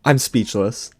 I'm speechless.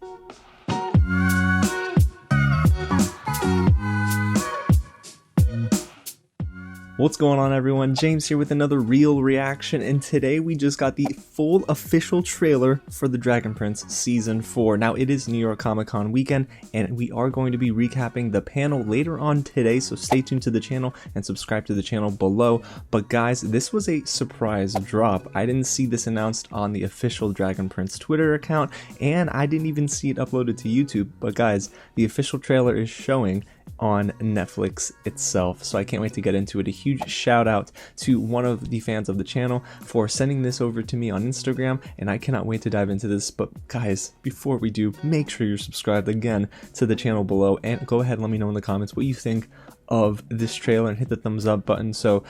What's going on, everyone? James here with another real reaction, and today we just got the full official trailer for the Dragon Prince Season 4. Now, it is New York Comic Con weekend, and we are going to be recapping the panel later on today, so stay tuned to the channel and subscribe to the channel below. But guys, this was a surprise drop. I didn't see this announced on the official Dragon Prince Twitter account, and I didn't even see it uploaded to YouTube. But guys, the official trailer is showing on Netflix itself, so I can't wait to get into it. A huge shout out to one of the fans of the channel for sending this over to me on Instagram, and I cannot wait to dive into this. But guys, before we do, make sure you're subscribed again to the channel below, and go ahead and let me know in the comments what you think of this trailer and hit the thumbs up button. So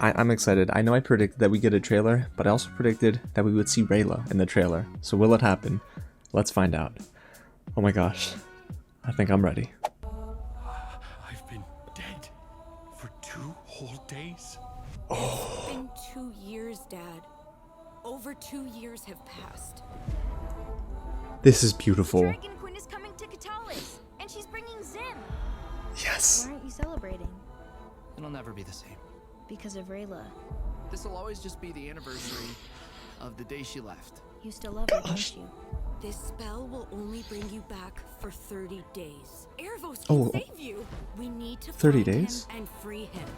I'm excited. I know I predicted that we get a trailer, but I also predicted that we would see RAYLA in the trailer. So will it happen? Let's find out. Oh my gosh, I think I'm ready. Whole days? It's been 2 years, Dad. Over 2 years have passed. This is beautiful. The Dragon Queen is coming to Katalis, and she's bringing Zim. Yes. Why aren't you celebrating? It'll never be the same. Because of RAYLA. This'll always just be the anniversary of the day she left. You still love her, don't you? This spell will only bring you back for 30 days. Ervos Oh, can save you. We need to 30 find days? him and free him.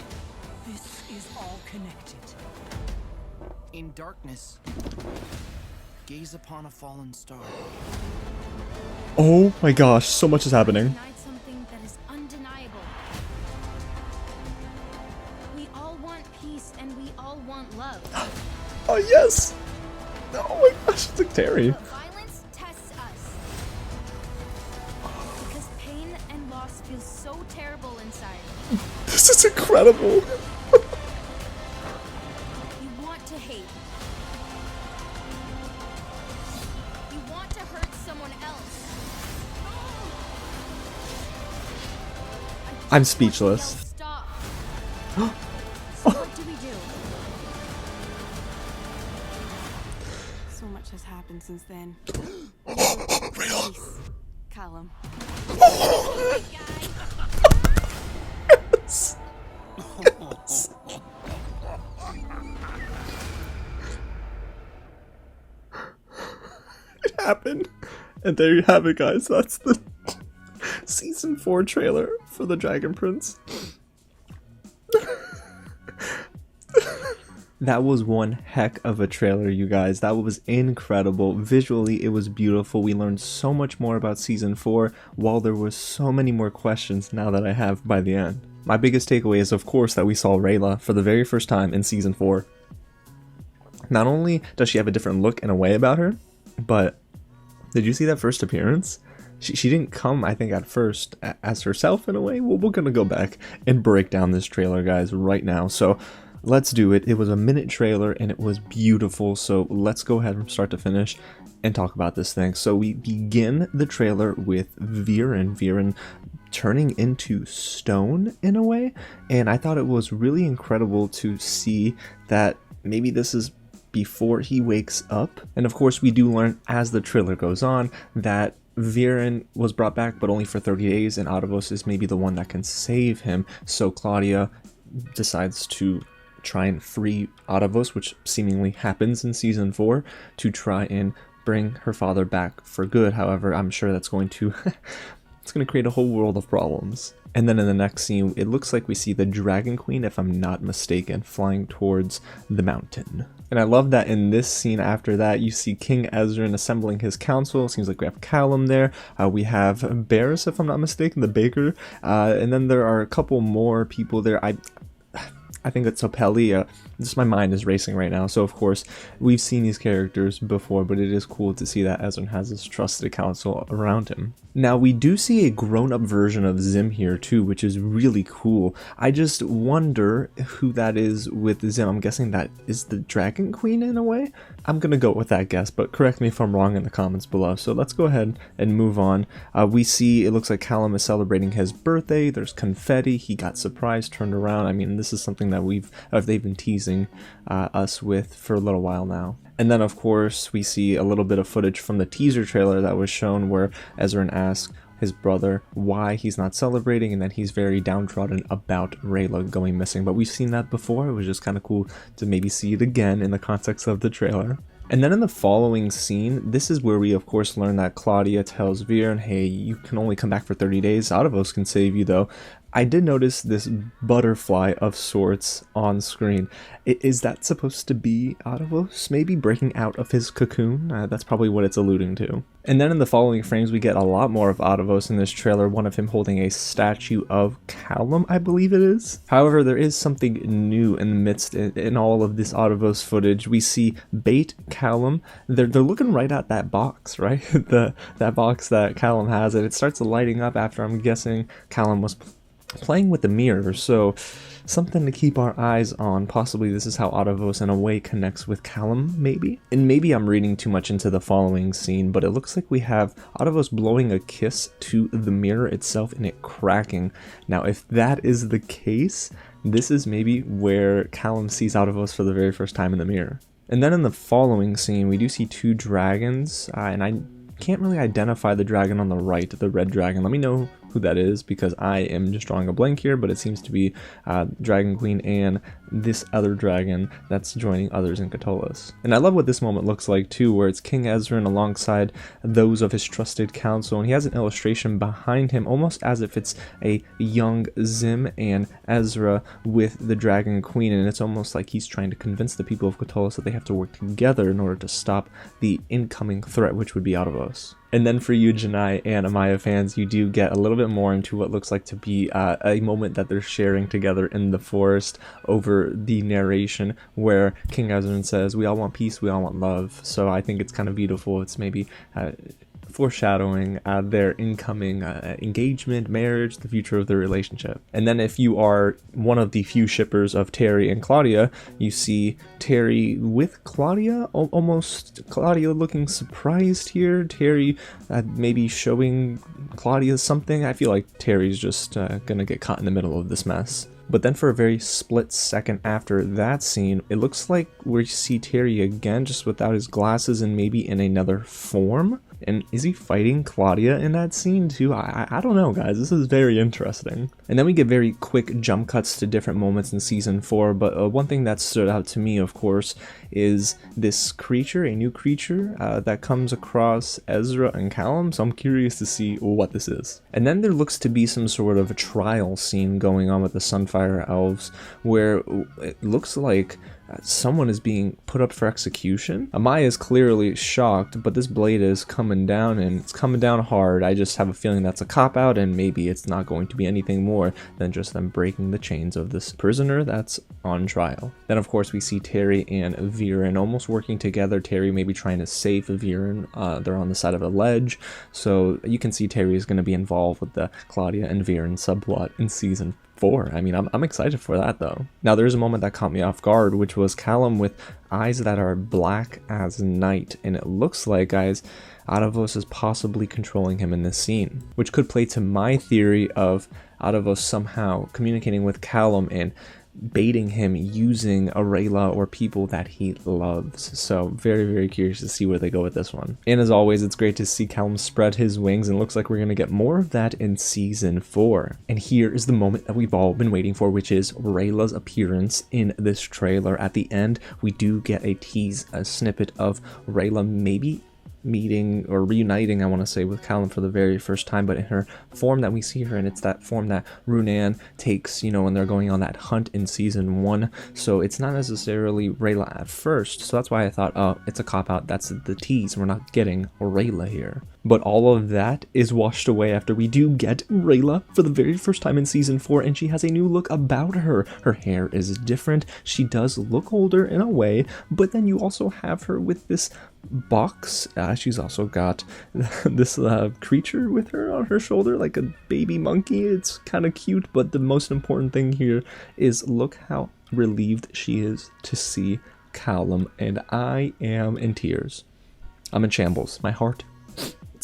This is all connected. In darkness, gaze upon a fallen star. Oh my gosh, so much is happening. Denied something that is undeniable. We all want peace, and we all want love. Oh yes! Oh my gosh, it's like Terry. But violence tests us. Because pain and loss feel so terrible inside. This is incredible. You want to hate. You want to hurt someone else. I'm speechless. Stop. So what do we do? So much has happened since then. RAYLA. Callum. Yes. It happened. And there you have it, guys. That's the Season 4 trailer for the Dragon Prince. That was one heck of a trailer, you guys. That was incredible. Visually, it was beautiful. We learned so much more about Season 4, while there were so many more questions now that I have by the end. My biggest takeaway is, of course, that we saw RAYLA for the very first time in Season 4. Not only does she have a different look and a way about her, but did you see that first appearance? She didn't come, I think, at first as herself in a way. Well, we're gonna go back and break down this trailer, guys, right now. So let's do it. It was a minute trailer and it was beautiful. So let's go ahead from start to finish and talk about this thing. So we begin the trailer with Viren turning into stone in a way. And I thought it was really incredible to see that maybe this is before he wakes up. And of course, we do learn as the trailer goes on that Viren was brought back, but only for 30 days, and Aravos is maybe the one that can save him. So Claudia decides to try and free Aravos, which seemingly happens in Season 4, to try and bring her father back for good. However, I'm sure that's going to it's going to create a whole world of problems. And then in the next scene, it looks like we see the Dragon Queen, if I'm not mistaken, flying towards the mountain. And I love that in this scene after that, you see King Ezran assembling his council. It seems like we have Callum there. We have Barris, if I'm not mistaken, the baker. And then there are a couple more people there. I think it's Apelli. Just my mind is racing right now. So of course, we've seen these characters before, but it is cool to see that Ezran has this trusted council around him. Now we do see a grown-up version of Zim here too, which is really cool. I just wonder who that is with Zim. I'm guessing that is the Dragon Queen in a way. I'm gonna go with that guess, but correct me if I'm wrong in the comments below. So let's go ahead and move on. We see it looks like Callum is celebrating his birthday. There's confetti. He got surprised, turned around. I mean, this is something that they've been teasing us with for a little while now. And then of course we see a little bit of footage from the teaser trailer that was shown where Ezran asks his brother why he's not celebrating, and that he's very downtrodden about RAYLA going missing. But we've seen that before. It was just kind of cool to maybe see it again in the context of the trailer. And then in the following scene, this is where we of course learn that Claudia tells Viren, hey, you can only come back for 30 days. Adavos can save you though. I did notice this butterfly of sorts on screen. Is that supposed to be Adavos maybe breaking out of his cocoon? That's probably what it's alluding to. And then in the following frames, we get a lot more of Adavos in this trailer, one of him holding a statue of Callum, I believe it is. However, there is something new in the midst in all of this Adavos footage. We see Bait Callum. They're looking right at that box, right? that box that Callum has, and it starts lighting up after, I'm guessing, Callum was playing with the mirror, so something to keep our eyes on. Possibly this is how Adavos in a way connects with Callum, maybe? And maybe I'm reading too much into the following scene, but it looks like we have Adavos blowing a kiss to the mirror itself and it cracking. Now if that is the case, this is maybe where Callum sees Adavos for the very first time in the mirror. And then in the following scene, we do see two dragons, and I can't really identify the dragon on the right, the red dragon. Let me know who that is, because I am just drawing a blank here, but it seems to be Dragon Queen and this other dragon that's joining others in Catullus. And I love what this moment looks like too, where it's King Ezran alongside those of his trusted council, and he has an illustration behind him almost as if it's a young Zim and Ezra with the Dragon Queen, and it's almost like he's trying to convince the people of Catullus that they have to work together in order to stop the incoming threat, which would be Adavos. And then for you Janai and Amaya fans, you do get a little bit more into what looks like to be a moment that they're sharing together in the forest over the narration, where King Ezran says, we all want peace, we all want love. So I think it's kind of beautiful. It's maybe foreshadowing their incoming engagement, marriage, the future of their relationship. And then if you are one of the few shippers of Terry and Claudia, you see Terry with Claudia, almost Claudia looking surprised here, Terry maybe showing Claudia something. I feel like Terry's just gonna get caught in the middle of this mess. But then for a very split second after that scene, it looks like we see Terry again, just without his glasses and maybe in another form. And is he fighting Claudia in that scene too? I don't know, guys. This is very interesting. And then we get very quick jump cuts to different moments in season 4. But one thing that stood out to me, of course, is this creature, a new creature that comes across Ezra and Callum. So I'm curious to see what this is. And then there looks to be some sort of a trial scene going on with the Sunfire Elves, where it looks like someone is being put up for execution. Amaya is clearly shocked, but this blade is coming down, and it's coming down hard. I just have a feeling that's a cop-out, and maybe it's not going to be anything more than just them breaking the chains of this prisoner that's on trial. Then of course we see Terry and Viren almost working together. Terry maybe trying to save Viren. They're on the side of a ledge, so you can see Terry is going to be involved with the Claudia and Viren subplot in season 4. I mean, I'm excited for that though. Now there's a moment that caught me off guard, which was Callum with eyes that are black as night, and it looks like, guys, Adavos is possibly controlling him in this scene, which could play to my theory of Adavos somehow communicating with Callum and baiting him using a RAYLA or people that he loves. So very, very curious to see where they go with this one. And as always, it's great to see Callum spread his wings, and looks like we're going to get more of that in season 4. And here is the moment that we've all been waiting for, which is RAYLA's appearance in this trailer. At the end, we do get a snippet of RAYLA maybe meeting or reuniting, I want to say, with Callum for the very first time, but in her form that we see her in. It's that form that Runan takes, you know, when they're going on that hunt in season 1. So it's not necessarily RAYLA at first. So that's why I thought, oh, it's a cop-out. That's the tease. We're not getting RAYLA here. But all of that is washed away after we do get RAYLA for the very first time in season 4, and she has a new look about her. Her hair is different. She does look older in a way, but then you also have her with this box. She's also got this creature with her on her shoulder, like a baby monkey. It's kind of cute, but the most important thing here is look how relieved she is to see Callum, and I am in tears. I'm in shambles. My heart,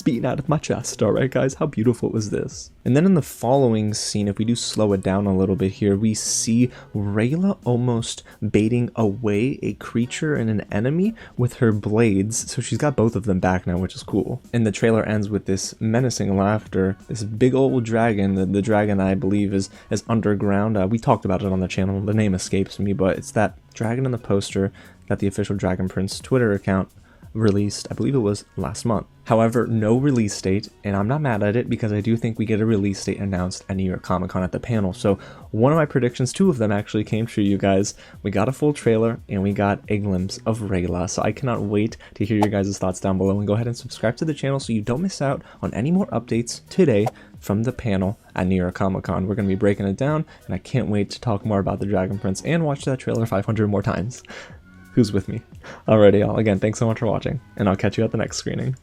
It's beating out of my chest. Alright guys, how beautiful is this? And then in the following scene, if we do slow it down a little bit here, we see RAYLA almost baiting away a creature and an enemy with her blades. So she's got both of them back now, which is cool. And the trailer ends with this menacing laughter. This big old dragon, the dragon I believe is underground. We talked about it on the channel. The name escapes me, but it's that dragon in the poster that the official Dragon Prince Twitter account released, I believe it was last month. However, no release date, and I'm not mad at it because I do think we get a release date announced at New York Comic Con at the panel. So one of my predictions, 2 of them actually came true, you guys. We got a full trailer and we got a glimpse of RAYLA. So I cannot wait to hear your guys' thoughts down below, and go ahead and subscribe to the channel so you don't miss out on any more updates today from the panel at New York Comic Con. We're going to be breaking it down, and I can't wait to talk more about the Dragon Prince and watch that trailer 500 more times. Who's with me? Alrighty, y'all. Again, thanks so much for watching, and I'll catch you at the next screening.